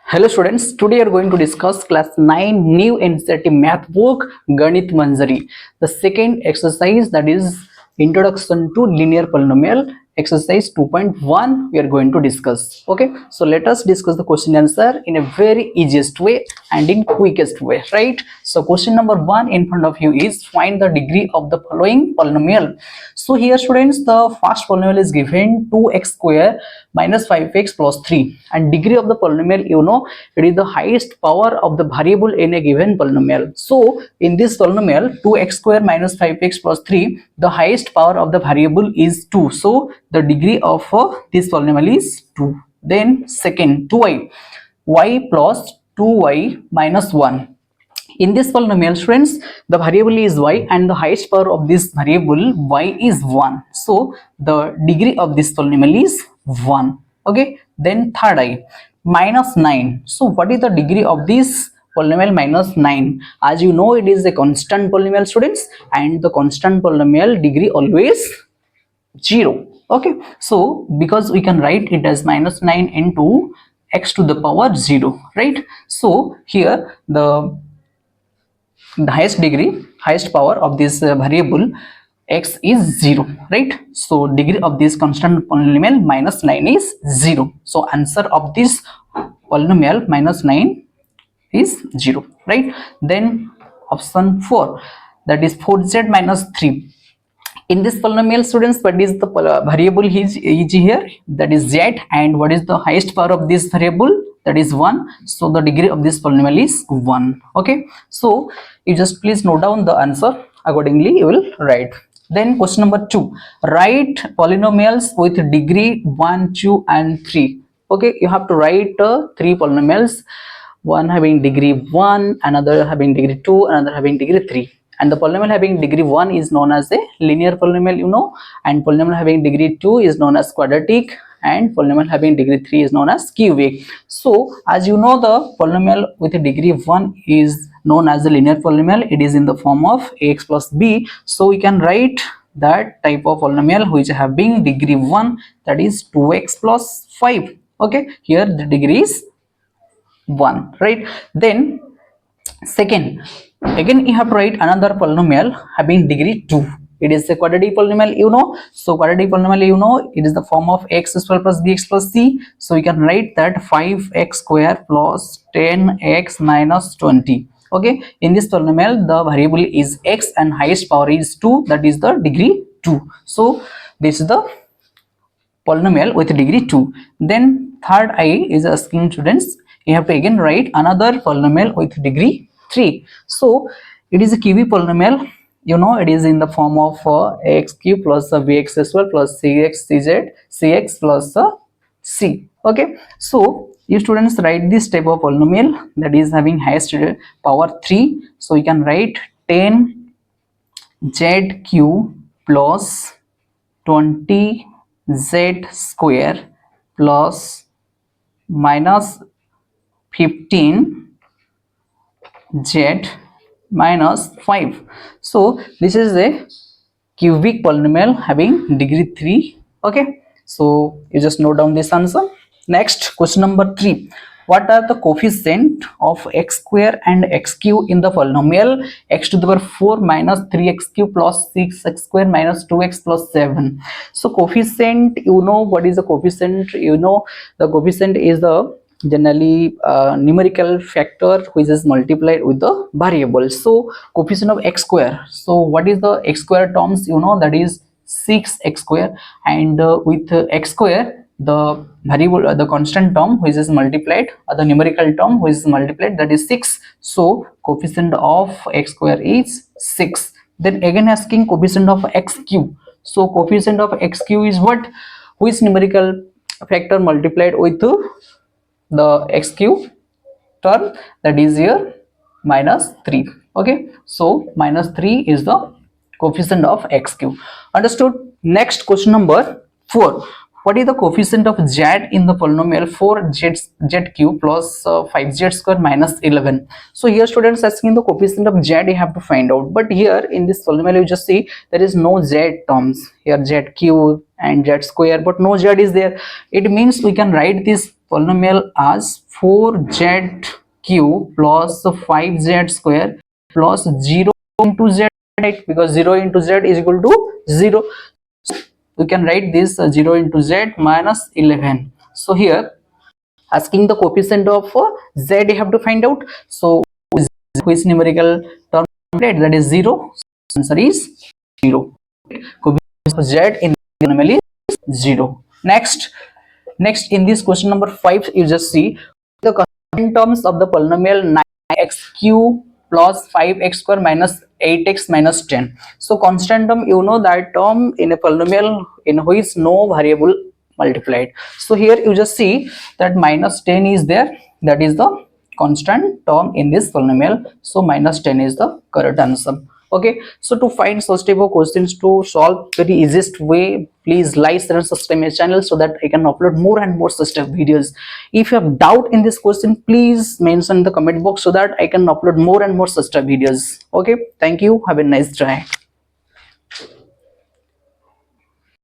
Hello students, today we are going to discuss class 9 new NCERT math book Ganit Manjari. The second exercise, that is introduction to linear polynomial, exercise 2.1 we are going to discuss. Okay, so let us discuss the question answer in a very easiest way and in quickest way, right? So question number 1 in front of you is find the degree of the following polynomial. So here students, the first polynomial is given 2x square minus 5x plus 3, and degree of the polynomial, you know, it is the highest power of the variable in a given polynomial. So in this polynomial 2x square minus 5x plus 3, the highest power of the variable is 2, so the degree of this polynomial is 2. Then second, 2y, y plus 2y minus 1. In this polynomial students, the variable is y and the highest power of this variable y is 1, so the degree of this polynomial is 1. Okay, then third, I minus 9. So what is the degree of this polynomial minus 9? As you know, it is a constant polynomial students, and the constant polynomial degree always 0. Okay, so because we can write it as minus 9 into x to the power 0, right? So here the highest power of this variable x is 0, right? So degree of this constant polynomial minus 9 is 0, so answer of this polynomial minus 9 is 0, right? Then option 4, that is 4z minus 3. In this polynomial students, what is the variable is here, that is z, and what is the highest power of this variable, that is 1, so the degree of this polynomial is 1. Okay, so you just please note down the answer, accordingly you will write. Then question number 2, write polynomials with degree 1, 2 and 3. Okay, you have to write 3 polynomials, one having degree 1, another having degree 2, another having degree 3. And the polynomial having degree 1 is known as a linear polynomial, you know, and polynomial having degree 2 is known as quadratic, and polynomial having degree 3 is known as cubic. So as you know, the polynomial with a degree 1 is known as a linear polynomial. It is in the form of ax plus b, so we can write that type of polynomial which having degree 1, that is 2x plus 5. Okay, here the degree is 1, right? Then second, again you have to write another polynomial having degree 2. It is a quadratic polynomial, you know. So quadratic polynomial, you know, it is the form of x square plus bx plus c. So we can write that 5x square plus 10x minus 20. Okay, in this polynomial the variable is x and highest power is 2, that is the degree 2. So this is the polynomial with degree 2. Then third, I is asking students, you have to again write another polynomial with degree 3. So it is a cubic polynomial, you know, it is in the form of ax cube plus bx square plus cx cz cx plus c. Okay, so you students write this type of polynomial that is having highest power 3. So you can write 10 z cube plus 20 z square plus minus 15 z minus 5. So this is a cubic polynomial having degree 3. Okay, so you just note down this answer. Next, question number 3, what are the coefficient of x square and x cube in the polynomial x to the power 4 minus 3x cube plus 6x square minus 2x plus 7? So coefficient, you know what is the coefficient, you know, the coefficient is the generally numerical factor which is multiplied with the variable. So coefficient of x square, so what is the x square terms, you know, that is 6x square, and with x square the variable the constant term which is multiplied, the numerical term which is multiplied, that is 6, so coefficient of x square is 6. Then again asking coefficient of x cube, so coefficient of x cube is what, which numerical factor multiplied with the x cube term, that is here minus 3. Okay, so minus 3 is the coefficient of x cube. Understood? Next, question number 4, what is the coefficient of z in the polynomial 4z cube plus 5z square minus 11? So here students asking the coefficient of z, you have to find out, but here in this polynomial you just see there is no z terms here, z cube and z square, but no z is there. It means we can write this polynomial as 4z cube plus 5z square plus 0 into z, right? Because 0 into z is equal to 0. We can write this 0 into z minus 11. So here asking the coefficient of z, you have to find out. So which numerical term, right? That is 0. Answer is 0. Coefficient of z in the polynomial is 0. Next in this question number 5, you just see the constant terms of the polynomial 9x cube plus 5x square minus 8x minus 10. So constant term, you know that term in a polynomial in which no variable multiplied. So here you just see that minus 10 is there, that is the constant term in this polynomial. So minus 10 is the correct answer. Okay, so to find such type of questions to solve very easiest way, please like, share and subscribe my channel so that I can upload more and more such type videos. If you have doubt in this question, please mention in the comment box so that I can upload more and more such type videos. Okay, thank you, have a nice day.